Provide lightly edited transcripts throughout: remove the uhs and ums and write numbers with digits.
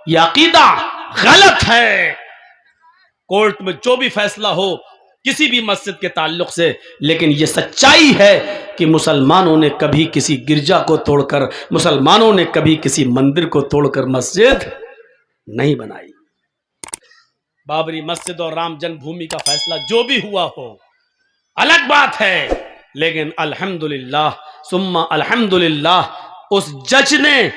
یہ عقیدہ غلط ہے. کورٹ میں جو بھی فیصلہ ہو کسی بھی مسجد کے تعلق سے، لیکن یہ سچائی ہے کہ مسلمانوں نے کبھی کسی گرجا کو توڑ کر، مسلمانوں نے کبھی کسی مندر کو توڑ کر مسجد نہیں بنائی. بابری مسجد اور رام جنم بھومی کا فیصلہ جو بھی ہوا ہو الگ بات ہے، لیکن الحمدللہ ثم الحمدللہ اس جج نے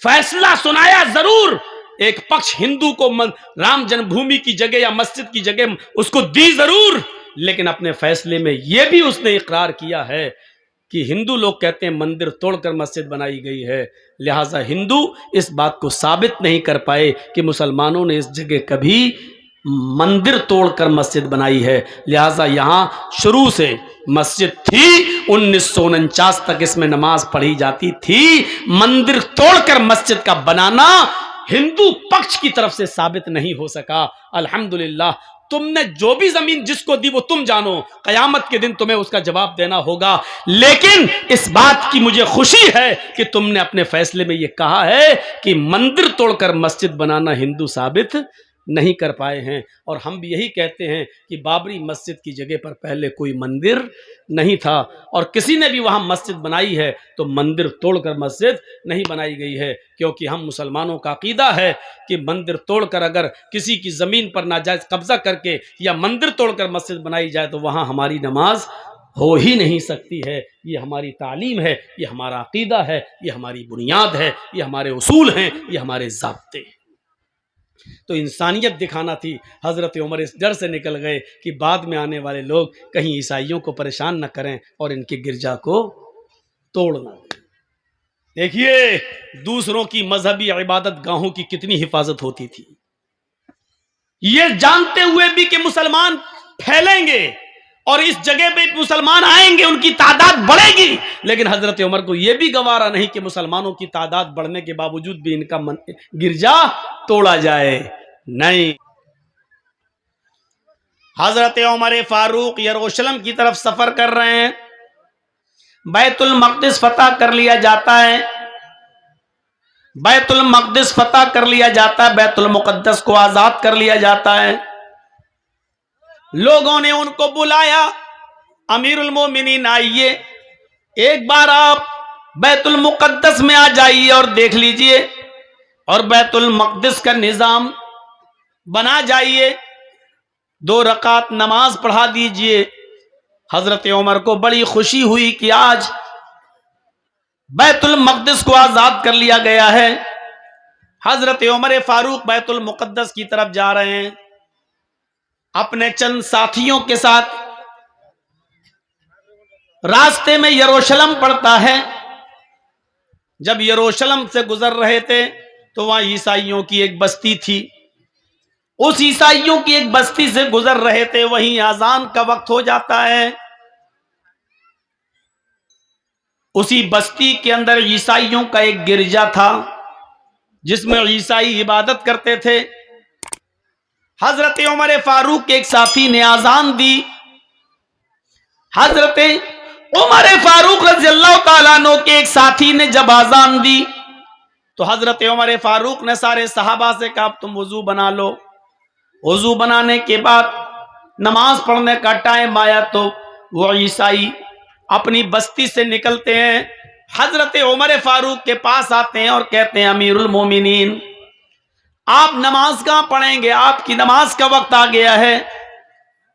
فیصلہ سنایا ضرور. ایک پکش ہندو کو رام جنم بھومی کی جگہ یا مسجد کی جگہ اس کو دی ضرور، لیکن اپنے فیصلے میں یہ بھی اس نے اقرار کیا ہے کہ ہندو لوگ کہتے ہیں مندر توڑ کر مسجد بنائی گئی ہے، لہٰذا ہندو اس بات کو ثابت نہیں کر پائے کہ مسلمانوں نے اس جگہ کبھی مندر توڑ کر مسجد بنائی ہے. لہٰذا یہاں شروع سے مسجد تھی، 1949 تک اس میں نماز پڑھی جاتی تھی. مندر توڑ کر مسجد کا بنانا ہندو پکش کی طرف سے ثابت نہیں ہو سکا. الحمدللہ تم نے جو بھی زمین جس کو دی وہ تم جانو، قیامت کے دن تمہیں اس کا جواب دینا ہوگا. لیکن اس بات کی مجھے خوشی ہے کہ تم نے اپنے فیصلے میں یہ کہا ہے کہ مندر توڑ کر مسجد بنانا ہندو ثابت نہیں کر پائے ہیں. اور ہم بھی یہی کہتے ہیں کہ بابری مسجد کی جگہ پر پہلے کوئی مندر نہیں تھا، اور کسی نے بھی وہاں مسجد بنائی ہے تو مندر توڑ کر مسجد نہیں بنائی گئی ہے، کیونکہ ہم مسلمانوں کا عقیدہ ہے کہ مندر توڑ کر اگر کسی کی زمین پر ناجائز قبضہ کر کے یا مندر توڑ کر مسجد بنائی جائے تو وہاں ہماری نماز ہو ہی نہیں سکتی ہے. یہ ہماری تعلیم ہے، یہ ہمارا عقیدہ ہے، یہ ہماری بنیاد ہے، یہ ہمارے اصول ہیں، یہ ہمارے ضابطے ہیں. تو انسانیت دکھانا تھی. حضرت عمر اس ڈر سے نکل گئے کہ بعد میں آنے والے لوگ کہیں عیسائیوں کو پریشان نہ کریں اور ان کے گرجا کو توڑ نہ دیں. دیکھیے دوسروں کی مذہبی عبادت گاہوں کی کتنی حفاظت ہوتی تھی، یہ جانتے ہوئے بھی کہ مسلمان پھیلیں گے اور اس جگہ پہ مسلمان آئیں گے، ان کی تعداد بڑھے گی، لیکن حضرت عمر کو یہ بھی گوارا نہیں کہ مسلمانوں کی تعداد بڑھنے کے باوجود بھی ان کا گرجا توڑا جائے. نہیں، حضرت عمر فاروق یروشلم کی طرف سفر کر رہے ہیں، بیت المقدس فتح کر لیا جاتا ہے، بیت المقدس فتح کر لیا جاتا ہے، بیت المقدس کو آزاد کر لیا جاتا ہے. لوگوں نے ان کو بلایا، امیر المومنین آئیے، ایک بار آپ بیت المقدس میں آ جائیے اور دیکھ لیجئے اور بیت المقدس کا نظام بنا جائیے، 2 رکعت نماز پڑھا دیجئے. حضرت عمر کو بڑی خوشی ہوئی کہ آج بیت المقدس کو آزاد کر لیا گیا ہے. حضرت عمر فاروق بیت المقدس کی طرف جا رہے ہیں اپنے چند ساتھیوں کے ساتھ. راستے میں یروشلم پڑتا ہے. جب یروشلم سے گزر رہے تھے تو وہاں عیسائیوں کی ایک بستی تھی، اس عیسائیوں کی ایک بستی سے گزر رہے تھے، وہیں اذان کا وقت ہو جاتا ہے. اسی بستی کے اندر عیسائیوں کا ایک گرجا تھا جس میں عیسائی عبادت کرتے تھے. حضرت عمر فاروق کے ایک ساتھی نے اذان دی. حضرت عمر فاروق رضی اللہ تعالیٰ عنہ کے ایک ساتھی نے جب اذان دی تو حضرت عمر فاروق نے سارے صحابہ سے کہا تم وضو بنا لو. وضو بنانے کے بعد نماز پڑھنے کا ٹائم آیا تو وہ عیسائی اپنی بستی سے نکلتے ہیں، حضرت عمر فاروق کے پاس آتے ہیں اور کہتے ہیں امیر المومنین آپ نماز کہاں پڑھیں گے، آپ کی نماز کا وقت آ گیا ہے.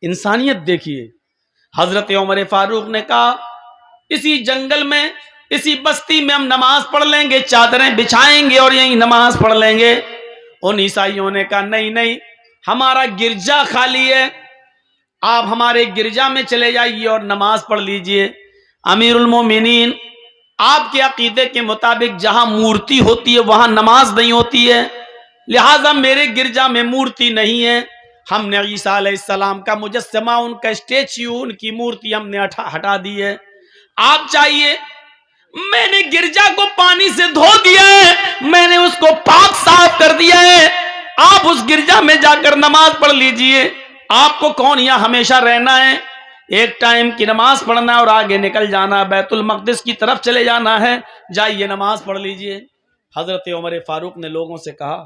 انسانیت دیکھیے. حضرت عمر فاروق نے کہا اسی جنگل میں اسی بستی میں ہم نماز پڑھ لیں گے، چادریں بچھائیں گے اور یہیں نماز پڑھ لیں گے. ان عیسائیوں نے کہا نہیں نہیں، ہمارا گرجا خالی ہے، آپ ہمارے گرجا میں چلے جائیے اور نماز پڑھ لیجئے. امیر المومنین آپ کے عقیدے کے مطابق جہاں مورتی ہوتی ہے وہاں نماز نہیں ہوتی ہے، لہٰذا میرے گرجا میں مورتی نہیں ہے، ہم نے عیسیٰ علیہ السلام کا مجسمہ، ان کا اسٹیچو، ان کی مورتی ہم نے ہٹا دی ہے. آپ چاہیے میں نے گرجا کو پانی سے دھو دیا ہے، میں نے اس کو پاک صاف کر دیا ہے، آپ اس گرجا میں جا کر نماز پڑھ لیجئے. آپ کو کون یہاں ہمیشہ رہنا ہے، ایک ٹائم کی نماز پڑھنا اور آگے نکل جانا، بیت المقدس کی طرف چلے جانا ہے، جائیے نماز پڑھ لیجئے. حضرت عمر فاروق نے لوگوں سے کہا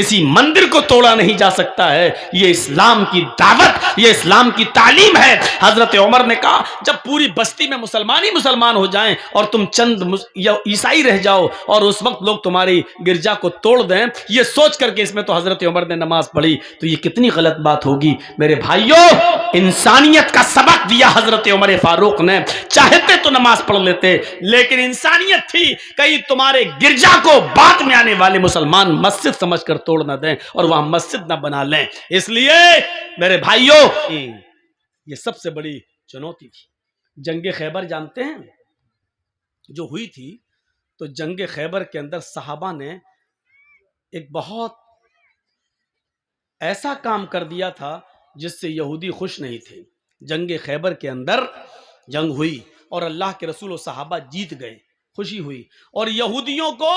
کسی مندر کو توڑا نہیں جا سکتا ہے. یہ اسلام کی دعوت، یہ اسلام کی تعلیم ہے. حضرت عمر نے کہا جب پوری بستی میں مسلمان ہی مسلمان ہو جائیں اور تم چند عیسائی رہ جاؤ اور اس وقت لوگ تمہاری گرجا کو توڑ دیں، یہ سوچ کر کے اس میں تو حضرت عمر نے نماز پڑھی تو یہ کتنی غلط بات ہوگی. میرے بھائیوں، انسانیت کا سبق دیا حضرت عمر فاروق نے. چاہتے تو نماز پڑھ لیتے، لیکن انسانیت تھی کہیں تمہارے گرجا کو بعد میں آنے والے مسلمان مسجد سمجھ کر توڑ نہ دیں اور وہاں مسجد نہ بنا لیں. اس لیے میرے بھائیوں، یہ سب سے بڑی چنوتی تھی. جنگ خیبر جانتے ہیں جو ہوئی تھی، تو جنگ خیبر کے اندر صحابہ نے ایک بہت ایسا کام کر دیا تھا جس سے یہودی خوش نہیں تھے. جنگ خیبر کے اندر جنگ ہوئی اور اللہ کے رسول و صحابہ جیت گئے، خوشی ہوئی، اور یہودیوں کو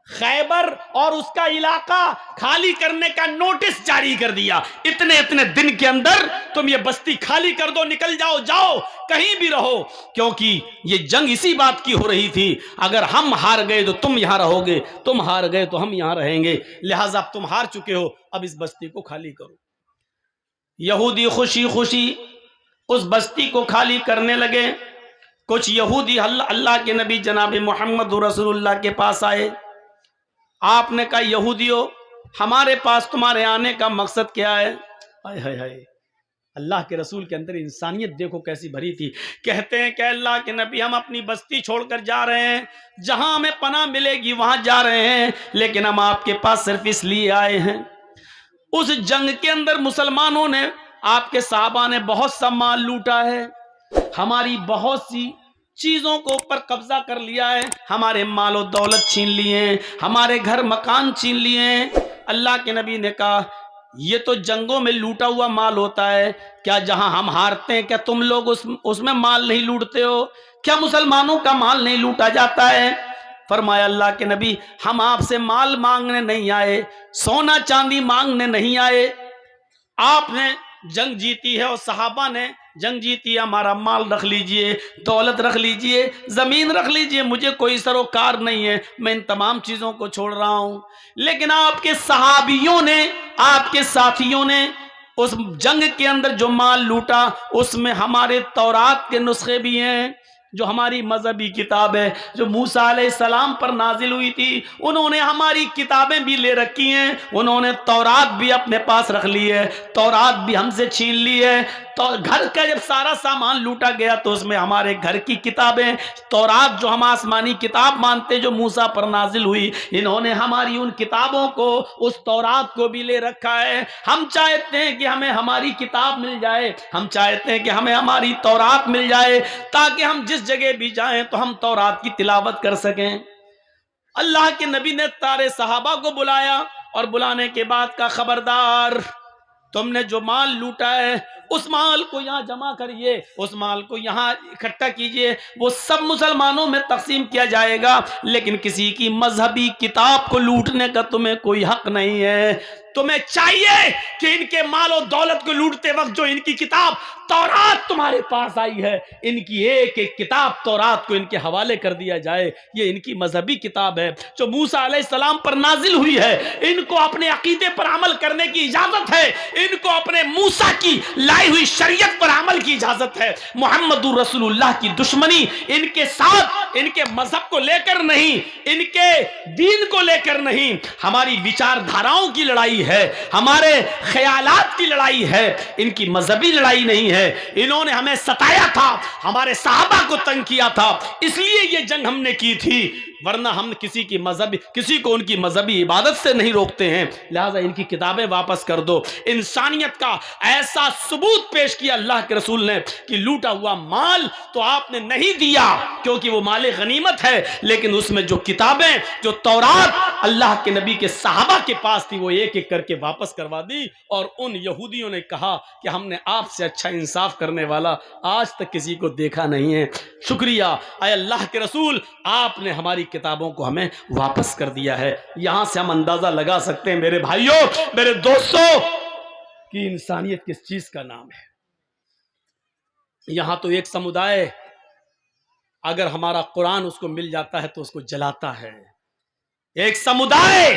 خیبر اور اس کا علاقہ خالی کرنے کا نوٹس جاری کر دیا. اتنے دن کے اندر تم یہ بستی خالی کر دو، نکل جاؤ، جاؤ کہیں بھی رہو، کیونکہ یہ جنگ اسی بات کی ہو رہی تھی اگر ہم ہار گئے تو تم یہاں رہو گے، تم ہار گئے تو ہم یہاں رہیں گے، لہٰذا اب تم ہار چکے ہو، اب اس بستی کو خالی کرو. یہودی خوشی خوشی اس بستی کو خالی کرنے لگے. کچھ یہودی اللہ کے نبی جناب محمد رسول اللہ کے پاس آئے. آپ نے کہا یہودیوں، ہمارے پاس تمہارے آنے کا مقصد کیا ہے؟ ہائے ہائے ہائے، اللہ کے رسول کے اندر انسانیت دیکھو کیسی بھری تھی. کہتے ہیں کہ اللہ کے نبی ہم اپنی بستی چھوڑ کر جا رہے ہیں، جہاں ہمیں پناہ ملے گی وہاں جا رہے ہیں، لیکن ہم آپ کے پاس صرف اس لیے آئے ہیں. اس جنگ کے اندر مسلمانوں نے، آپ کے صحابہ نے بہت سا مال لوٹا ہے، ہماری بہت سی چیزوں کو اوپر قبضہ کر لیا ہے، ہمارے مال و دولت چھین لیے ہیں، ہمارے گھر مکان چھین لیے ہیں. اللہ کے نبی نے کہا یہ تو جنگوں میں لوٹا ہوا مال ہوتا ہے، کیا جہاں ہم ہارتے ہیں کیا تم لوگ اس میں مال نہیں لوٹتے ہو؟ کیا مسلمانوں کا مال نہیں لوٹا جاتا ہے؟ فرمایا اللہ کے نبی ہم آپ سے مال مانگنے نہیں آئے، سونا چاندی مانگنے نہیں آئے. آپ نے جنگ جیتی ہے اور صحابہ نے جنگ جیتی ہے، ہمارا مال رکھ لیجئے، دولت رکھ لیجئے، زمین رکھ لیجئے، مجھے کوئی سروکار نہیں ہے، میں ان تمام چیزوں کو چھوڑ رہا ہوں. لیکن آپ کے صحابیوں نے، آپ کے ساتھیوں نے اس جنگ کے اندر جو مال لوٹا اس میں ہمارے تورات کے نسخے بھی ہیں، جو ہماری مذہبی کتاب ہے جو موسیٰ علیہ السلام پر نازل ہوئی تھی، انہوں نے ہماری کتابیں بھی لے رکھی ہیں، انہوں نے تورات بھی اپنے پاس رکھ لی ہے، تورات بھی ہم سے چھین لی ہے. تو گھر کا جب سارا سامان لوٹا گیا تو اس میں ہمارے گھر کی کتابیں، تورات جو ہم آسمانی کتاب مانتے جو موسیٰ پر نازل ہوئی، انہوں نے ہماری ان کتابوں کو، اس تورات کو بھی لے رکھا ہے. ہم چاہتے ہیں کہ ہمیں ہماری کتاب مل جائے، ہم چاہتے ہیں کہ ہمیں ہماری تورات مل جائے تاکہ ہم جس جگہ بھی جائیں تو ہم تورات کی تلاوت کر سکیں. اللہ کے نبی نے سارے صحابہ کو بلایا اور بلانے کے بعد کا خبردار، تم نے جو مال لوٹا ہے اس مال کو یہاں جمع کریے، اس مال کو یہاں اکٹھا کیجئے، وہ سب مسلمانوں میں تقسیم کیا جائے گا، لیکن کسی کی مذہبی کتاب کو لوٹنے کا تمہیں کوئی حق نہیں ہے. تمہیں چاہیے کہ ان کے مال و دولت کو لوٹتے وقت جو ان کی کتاب تورات تمہارے پاس آئی ہے، ان کی ایک ایک کتاب تورات کو ان کے حوالے کر دیا جائے. یہ ان کی مذہبی کتاب ہے جو موسیٰ علیہ السلام پر نازل ہوئی ہے، ان کو اپنے عقیدے پر عمل کرنے کی اجازت ہے، ان کو اپنے موسیٰ کی لائی ہوئی شریعت پر عمل کی اجازت ہے. محمد رسول اللہ کی دشمنی ان کے ساتھ، ان کے مذہب کو لے کر نہیں، ان کے دین کو لے کر نہیں، ہماری وچار دھاراؤں کی لڑائی ہے، ہمارے خیالات کی لڑائی ہے، ان کی مذہبی لڑائی نہیں ہے. انہوں نے ہمیں ستایا تھا، ہمارے صحابہ کو تنگ کیا تھا، اس لیے یہ جنگ ہم نے کی تھی، ورنہ ہم کسی کو ان کی مذہبی عبادت سے نہیں روکتے ہیں. لہٰذا ان کی کتابیں واپس کر دو. انسانیت کا ایسا ثبوت پیش کیا اللہ کے رسول نے کہ لوٹا ہوا مال تو آپ نے نہیں دیا کیونکہ وہ مال غنیمت ہے، لیکن اس میں جو کتابیں، جو تورات اللہ کے نبی کے صحابہ کے پاس تھی، وہ ایک ایک کر کے واپس کروا دی. اور ان یہودیوں نے کہا کہ ہم نے آپ سے اچھا انصاف کرنے والا آج تک کسی کو دیکھا نہیں ہے. شکریہ اے اللہ کے رسول، آپ نے ہماری کتابوں کو ہمیں واپس کر دیا ہے. یہاں سے ہم اندازہ لگا سکتے ہیں میرے بھائیوں، میرے دوستوں، کہ انسانیت کس چیز کا نام ہے. یہاں تو ایک سمودائے اگر ہمارا قرآن اس کو مل جاتا ہے تو اس کو جلاتا ہے. ایک سمودائے